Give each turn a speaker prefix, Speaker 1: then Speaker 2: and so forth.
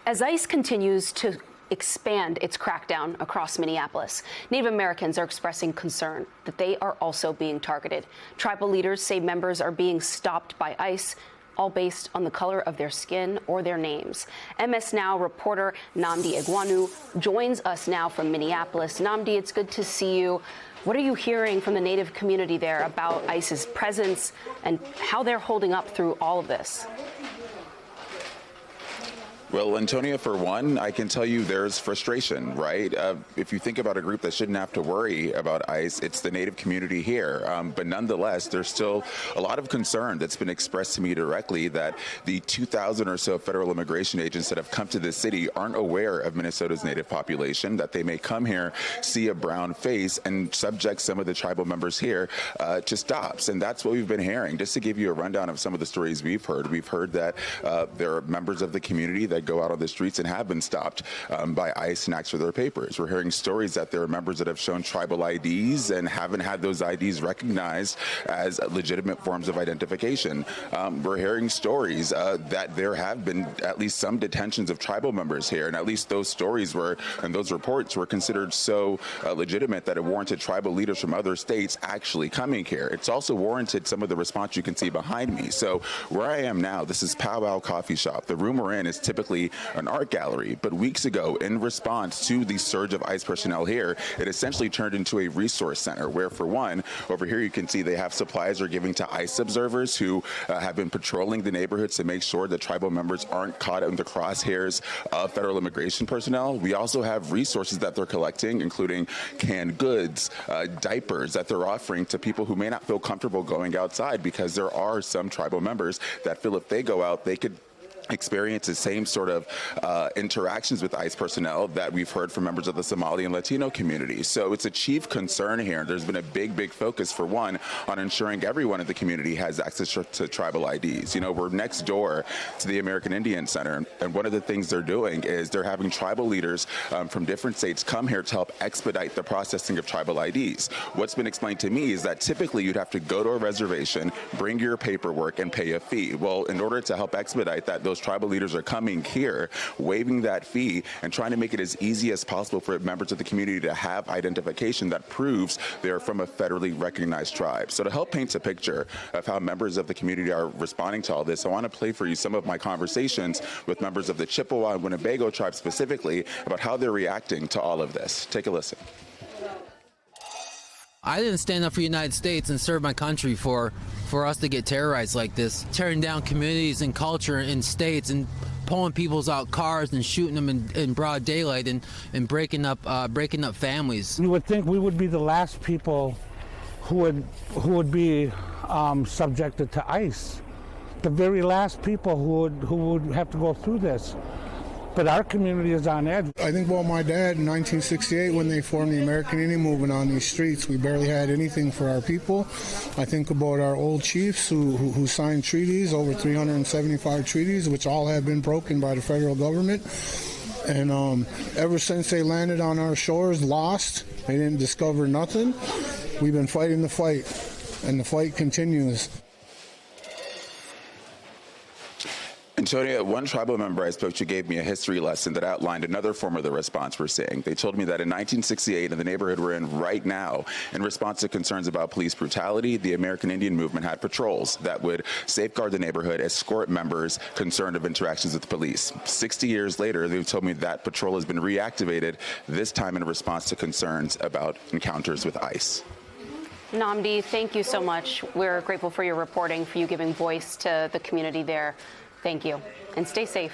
Speaker 1: As ICE continues to expand its crackdown across Minneapolis, Native Americans are expressing concern that they are also being targeted. Tribal leaders say members are being stopped by ICE, all based on the color of their skin or their names. MS Now reporter Nnamdi Egwanu joins us now from Minneapolis. Nnamdi, it's good to see you. What are you hearing from the Native community there about ICE's presence and how they're holding up through all of this?
Speaker 2: Well, Antonia, for one, I can tell you there's frustration, right? If you think about a group that shouldn't have to worry about ICE, it's the Native community here. But nonetheless, there's still a lot of concern that's been expressed to me directly that the 2,000 or so federal immigration agents that have come to this city aren't aware of Minnesota's Native population, that they may come here, see a brown face, and subject some of the tribal members here to stops. And that's what we've been hearing. Just to give you a rundown of some of the stories we've heard that there are members of the community that go out on the streets and have been stopped by ICE and asked for their papers. We're hearing stories that there are members that have shown tribal IDs and haven't had those IDs recognized as legitimate forms of identification. We're hearing stories that there have been at least some detentions of tribal members here, and at least those stories were, and those reports were considered so legitimate that it warranted tribal leaders from other states actually coming here. It's also warranted some of the response you can see behind me. So where I am now, this is Pow Wow Coffee Shop. The room we're in is typically an art gallery, but weeks ago, in response to the surge of ICE personnel here, it essentially turned into a resource center where, for one, over here you can see they have supplies they're giving to ICE observers who have been patrolling the neighborhoods to make sure that tribal members aren't caught in the crosshairs of federal immigration personnel. We also have resources that they're collecting, including canned goods, diapers that they're offering to people who may not feel comfortable going outside, because there are some tribal members that feel if they go out, they could experience the same sort of interactions with ICE personnel that we've heard from members of the Somali and Latino community. So it's a chief concern here. There's been a big focus, for one, on ensuring everyone in the community has access to tribal IDs. You know, we're next door to the American Indian Center, and one of the things they're doing is they're having tribal leaders from different states come here to help expedite the processing of tribal IDs. What's been explained to me is that typically you'd have to go to a reservation, bring your paperwork, and pay a fee. Well, in order to help expedite that, those tribal leaders are coming here, waiving that fee, and trying to make it as easy as possible for members of the community to have identification that proves they're from a federally recognized tribe. So to help paint a picture of how members of the community are responding to all this, I want to play for you some of my conversations with members of the Chippewa and Winnebago tribe specifically about how they're reacting to all of this. Take a listen.
Speaker 3: I didn't stand up for the United States and serve my country for us to get terrorized like this, tearing down communities and culture in states and pulling people's out cars and shooting them in broad daylight and breaking up families.
Speaker 4: You would think we would be the last people who would be subjected to ICE, the very last people who would have to go through this. But our community is on edge.
Speaker 5: I think about my dad in 1968 when they formed the American Indian Movement on these streets. We barely had anything for our people. I think about our old chiefs who signed treaties, over 375 treaties, which all have been broken by the federal government. And ever since they landed on our shores, lost, they didn't discover nothing. We've been fighting the fight, and the fight continues.
Speaker 2: Antonia, one tribal member I spoke to gave me a history lesson that outlined another form of the response we're seeing. They told me that in 1968, in the neighborhood we're in right now, in response to concerns about police brutality, the American Indian Movement had patrols that would safeguard the neighborhood, escort members concerned of interactions with the police. 60 years later, they've told me that patrol has been reactivated, this time in response to concerns about encounters with ICE.
Speaker 1: Nnamdi, thank you so much. We're grateful for your reporting, for you giving voice to the community there. Thank you, and stay safe.